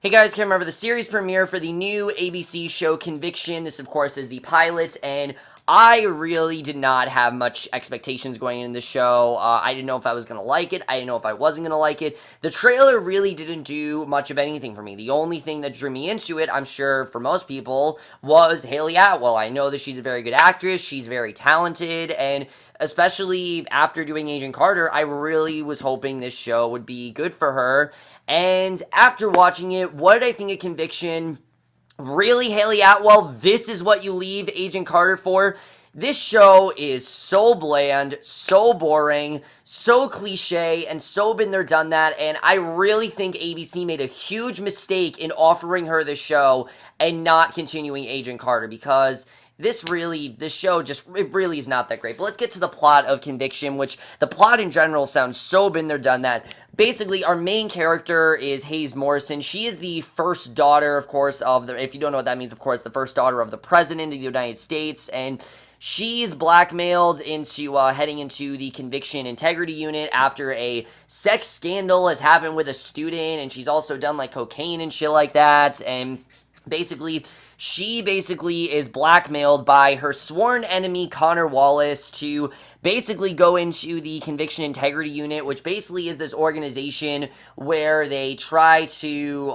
Hey guys, can remember the series premiere for the new ABC show Conviction. This, of course, is the pilot, and I really did not have much expectations going into the show. I didn't know if I was going to like it. I didn't know if I wasn't going to like it. The trailer really didn't do much of anything for me. The only thing that drew me into it, I'm sure for most people, was Hayley Atwell. I know that she's a very good actress. She's very talented, and especially after doing Agent Carter, I really was hoping this show would be good for her. And after watching it, what did I think of Conviction? Really, Hayley Atwell, this is what you leave Agent Carter for? This show is so bland, so boring, so cliche, and so been there, done that, and I really think ABC made a huge mistake in offering her the show and not continuing Agent Carter, because this show it really is not that great. But let's get to the plot of Conviction, which the plot in general sounds so been there, done that. Basically, our main character is Hayes Morrison. She is the first daughter, of course, if you don't know what that means, of course, the first daughter of the President of the United States, and she's blackmailed into heading into the Conviction Integrity Unit after a sex scandal has happened with a student, and she's also done, like, cocaine and shit like that, and she basically is blackmailed by her sworn enemy, Connor Wallace, to basically go into the Conviction Integrity Unit, which basically is this organization where they try to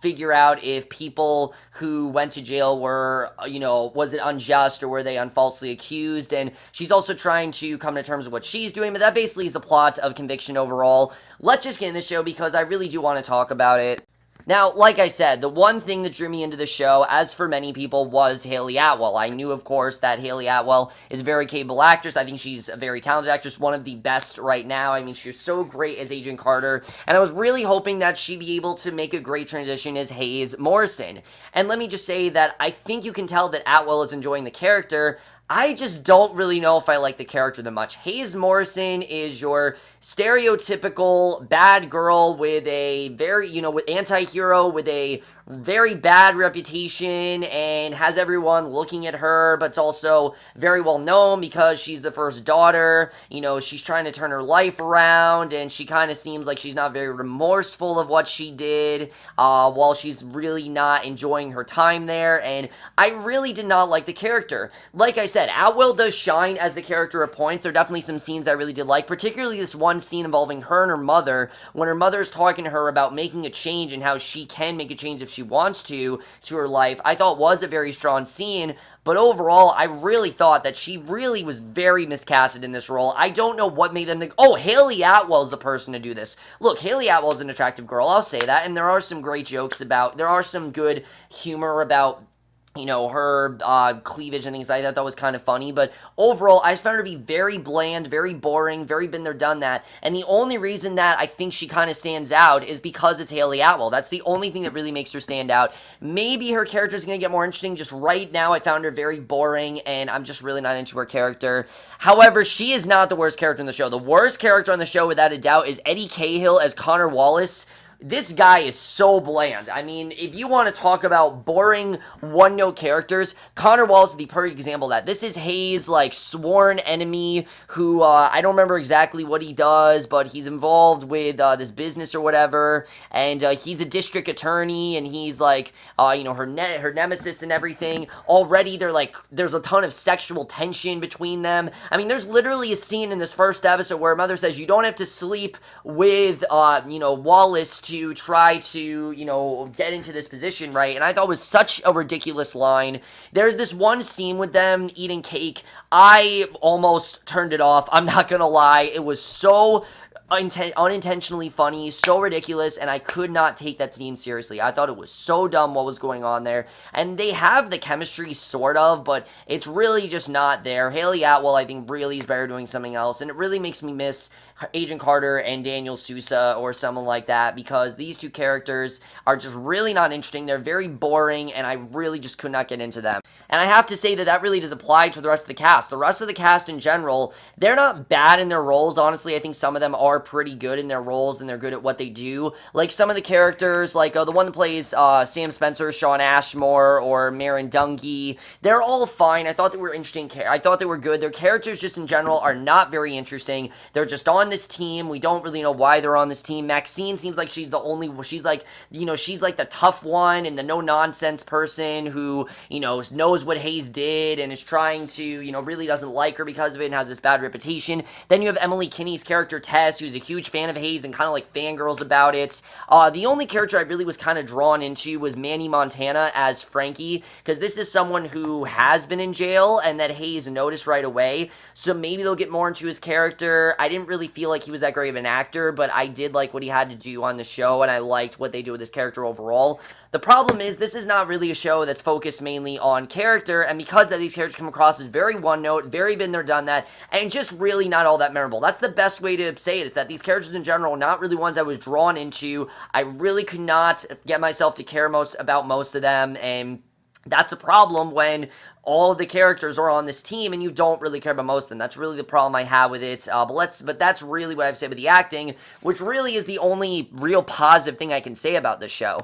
figure out if people who went to jail were, was it unjust or were they unfalsely accused, and she's also trying to come to terms with what she's doing, but that basically is the plot of Conviction overall. Let's just get in the show because I really do want to talk about it. Now, like I said, the one thing that drew me into the show, as for many people, was Hayley Atwell. I knew, of course, that Hayley Atwell is a very capable actress. I think she's a very talented actress, one of the best right now. I mean, she's so great as Agent Carter, and I was really hoping that she'd be able to make a great transition as Hayes Morrison. And let me just say that I think you can tell that Atwell is enjoying the character. I just don't really know if I like the character that much. Hayes Morrison is your stereotypical bad girl with a very, with anti-hero, with a very bad reputation, and has everyone looking at her, but it's also very well known because she's the first daughter. She's trying to turn her life around, and she kind of seems like she's not very remorseful of what she did, while she's really not enjoying her time there, and I really did not like the character. Like I said, Atwell does shine as the character at points. There are definitely some scenes I really did like, particularly this one scene involving her and her mother, when her mother's talking to her about making a change and how she can make a change if she wants to her life. I thought was a very strong scene, but overall, I really thought that she really was very miscasted in this role. I don't know what made them think, oh, Hayley Atwell's the person to do this. Look, Hayley Atwell's an attractive girl, I'll say that, and there are some great jokes there are some good humor about her cleavage and things like that. That was kind of funny, but overall, I just found her to be very bland, very boring, very been there, done that, and the only reason that I think she kind of stands out is because it's Hayley Atwell. That's the only thing that really makes her stand out. Maybe her character is going to get more interesting. Just right now, I found her very boring, and I'm just really not into her character. However, she is not the worst character in the show. The worst character on the show, without a doubt, is Eddie Cahill as Connor Wallace. This guy is so bland. I mean, if you want to talk about boring one-note characters, Connor Wallace is the perfect example of that. This is Hayes', sworn enemy who, I don't remember exactly what he does, but he's involved with, this business or whatever, and, he's a district attorney, and he's, her nemesis and everything. Already, there's a ton of sexual tension between them. I mean, there's literally a scene in this first episode where Mother says, you don't have to sleep with, Wallace to try to, get into this position, right? And I thought it was such a ridiculous line. There's this one scene with them eating cake. I almost turned it off. I'm not gonna lie. It was so unintentionally funny, so ridiculous, and I could not take that scene seriously. I thought it was so dumb what was going on there, and they have the chemistry, sort of, but it's really just not there. Hayley Atwell, I think, really is better doing something else, and it really makes me miss Agent Carter and Daniel Sousa or someone like that, because these two characters are just really not interesting. They're very boring, and I really just could not get into them. And I have to say that really does apply to the rest of the cast. The rest of the cast in general, they're not bad in their roles, honestly. I think some of them are pretty good in their roles, and they're good at what they do. Like some of the characters, the one that plays Sam Spencer, Shawn Ashmore, or Marin Dungy, they're all fine. I thought they were interesting. I thought they were good. Their characters just in general are not very interesting. They're just on on this team. We don't really know why they're on this team. Maxine seems like she's like, she's like the tough one and the no-nonsense person who, knows what Hayes did and is trying to, really doesn't like her because of it and has this bad reputation. Then you have Emily Kinney's character, Tess, who's a huge fan of Hayes and kind of like fangirls about it. The only character I really was kind of drawn into was Manny Montana as Frankie, because this is someone who has been in jail and that Hayes noticed right away, so maybe they'll get more into his character. I didn't really feel like he was that great of an actor, but I did like what he had to do on the show, and I liked what they do with his character overall. The problem is, this is not really a show that's focused mainly on character, and because these characters come across as very one-note, very been there, done that, and just really not all that memorable. That's the best way to say it, is that these characters in general are not really ones I was drawn into. I really could not get myself to care about most of them, and that's a problem when all of the characters are on this team and you don't really care about most of them. That's really the problem I have with it. But that's really what I've said with the acting, which really is the only real positive thing I can say about this show.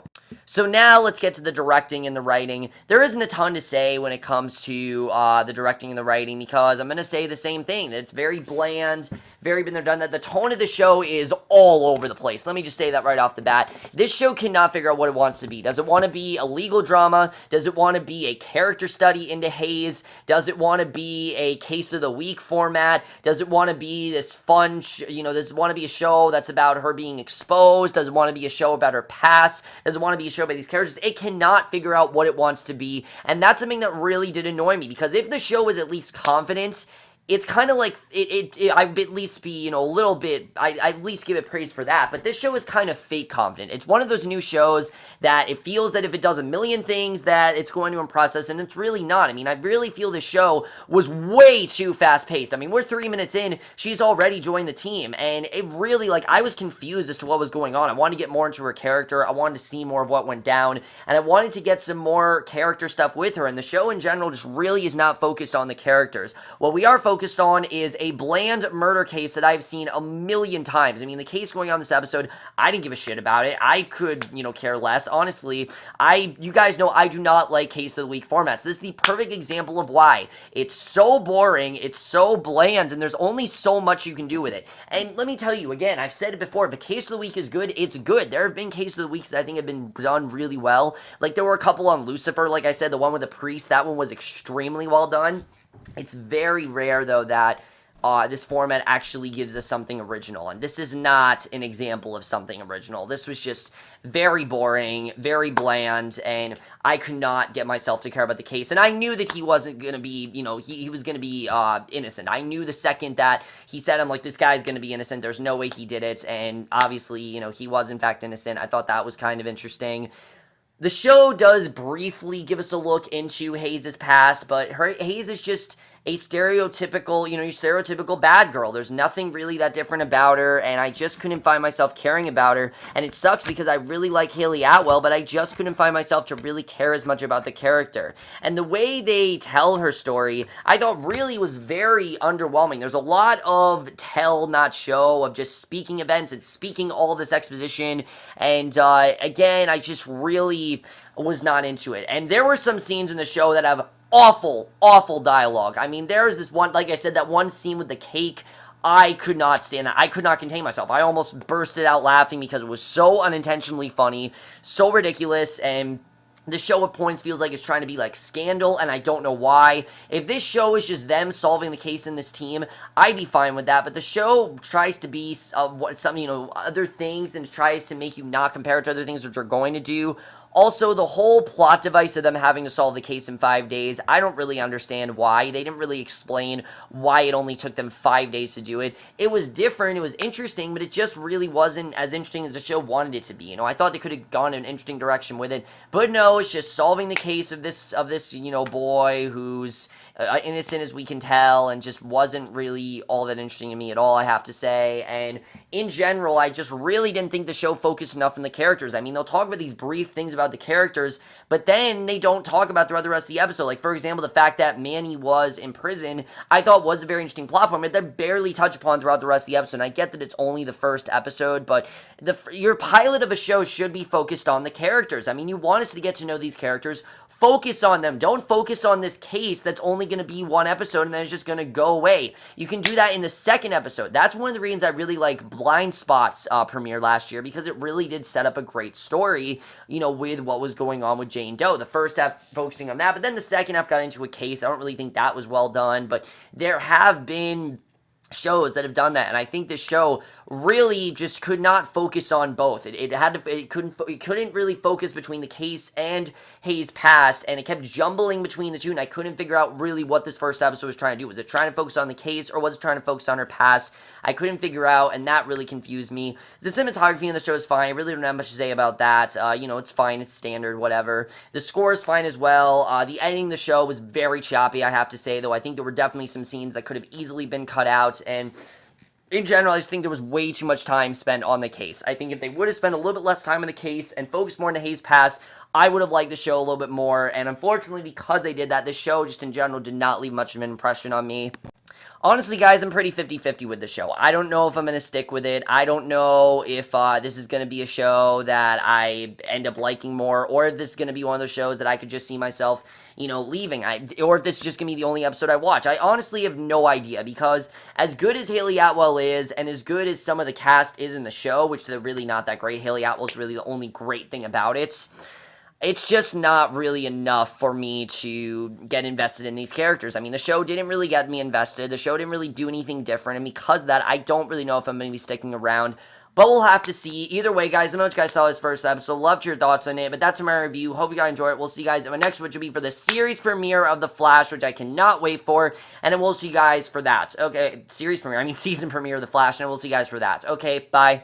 So now let's get to the directing and the writing. There isn't a ton to say when it comes to the directing and the writing, because I'm going to say the same thing, that it's very bland, very been there, done that. The tone of the show is all over the place. Let me just say that right off the bat. This show cannot figure out what it wants to be. Does it want to be a legal drama? Does it want to be a character study into Hayes? Does it want to be a case of the week format? Does it want to be this fun, does it want to be a show that's about her being exposed? Does it want to be a show about her past? Does it want to be a show about these characters? It cannot figure out what it wants to be, and that's something that really did annoy me, because if the show was at least confident, it's kind of like, I'd at least be, a little bit, I'd at least give it praise for that, but this show is kind of fake confident. It's one of those new shows that it feels that if it does a million things that it's going to impress us, and it's really not. I mean, I really feel the show was way too fast-paced. I mean, we're 3 minutes in, she's already joined the team, and it really, I was confused as to what was going on. I wanted to get more into her character, I wanted to see more of what went down, and I wanted to get some more character stuff with her, and the show in general just really is not focused on the characters. What we are focused on is a bland murder case that I've seen a million times. I mean, the case going on this episode, I didn't give a shit about it. I could, care less. Honestly, you guys know I do not like case of the week formats. This is the perfect example of why. It's so boring, it's so bland, and there's only so much you can do with it. And let me tell you, again, I've said it before, if a case of the week is good, it's good. There have been cases of the weeks that I think have been done really well. There were a couple on Lucifer, like I said, the one with the priest, that one was extremely well done. It's very rare, though, that this format actually gives us something original, and this is not an example of something original. This was just very boring, very bland, and I could not get myself to care about the case, and I knew that he wasn't going to be, he was going to be innocent. I knew the second that he said, I'm like, this guy's going to be innocent, there's no way he did it, and obviously, he was in fact innocent. I thought that was kind of interesting. The show does briefly give us a look into Hayes' past, but Hayes is just a stereotypical, your stereotypical bad girl. There's nothing really that different about her, and I just couldn't find myself caring about her, and it sucks because I really like Hayley Atwell, but I just couldn't find myself to really care as much about the character. And the way they tell her story, I thought really was very underwhelming. There's a lot of tell, not show, of just speaking events and speaking all this exposition, and again, I just really was not into it. And there were some scenes in the show that have awful dialogue. I mean, there's this one, like I said, that one scene with the cake, I could not stand that. I could not contain myself. I almost bursted out laughing because it was so unintentionally funny, so ridiculous, and the show at points feels like it's trying to be like Scandal, and I don't know why. If this show is just them solving the case in this team, I'd be fine with that, but the show tries to be other things, and tries to make you not compare it to other things which are going to do. Also, the whole plot device of them having to solve the case in 5 days, I don't really understand why. They didn't really explain why it only took them 5 days to do it. It was different, it was interesting, but it just really wasn't as interesting as the show wanted it to be. I thought they could have gone in an interesting direction with it, but no, it's just solving the case of this boy who's innocent as we can tell, and just wasn't really all that interesting to me at all, I have to say. And in general, I just really didn't think the show focused enough on the characters. I mean, they'll talk about these brief things about the characters, but then they don't talk about throughout the rest of the episode. Like, for example, the fact that Manny was in prison, I thought was a very interesting plot point, but they're barely touched upon throughout the rest of the episode. And I get that it's only the first episode, but your pilot of a show should be focused on the characters. I mean, you want us to get to know these characters. focus on them. Don't focus on this case that's only going to be one episode and then it's just going to go away. You can do that in the second episode. That's one of the reasons I really like Blind Spot's premiere last year, because it really did set up a great story, you know, with what was going on with Jane Doe. The first half focusing on that, but then the second half got into a case. I don't really think that was well done, but there have been shows that have done that, and I think this show really just could not focus on both. It couldn't really focus between the case and Hayes' past, and it kept jumbling between the two, and I couldn't figure out really what this first episode was trying to do. Was it trying to focus on the case, or was it trying to focus on her past? I couldn't figure out, and that really confused me. The cinematography in the show is fine. I really don't have much to say about that. You know, it's fine. It's standard, whatever. The score is fine as well. The editing of the show was very choppy, I have to say, though. I think there were definitely some scenes that could have easily been cut out, and in general, I just think there was way too much time spent on the case. I think if they would have spent a little bit less time on the case and focused more on the Hayes past, I would have liked the show a little bit more, and unfortunately, because they did that, the show just in general did not leave much of an impression on me. Honestly, guys, I'm pretty 50-50 with the show. I don't know if I'm going to stick with it. I don't know if this is going to be a show that I end up liking more, or if this is going to be one of those shows that I could just see myself, you know, leaving, or if this is just going to be the only episode I watch. I honestly have no idea, because as good as Hayley Atwell is, and as good as some of the cast is in the show, which they're really not that great, Hayley Atwell is really the only great thing about it, it's just not really enough for me to get invested in these characters. I mean, the show didn't really get me invested. The show didn't really do anything different, and because of that, I don't really know if I'm going to be sticking around. But we'll have to see. Either way, guys, I know you guys saw this first episode. Loved your thoughts on it, but that's my review. Hope you guys enjoy it. We'll see you guys in my next, which will be for the series premiere of The Flash, which I cannot wait for, and then we'll see you guys for that. Okay, series premiere. I mean, season premiere of The Flash, and we'll see you guys for that. Okay, bye.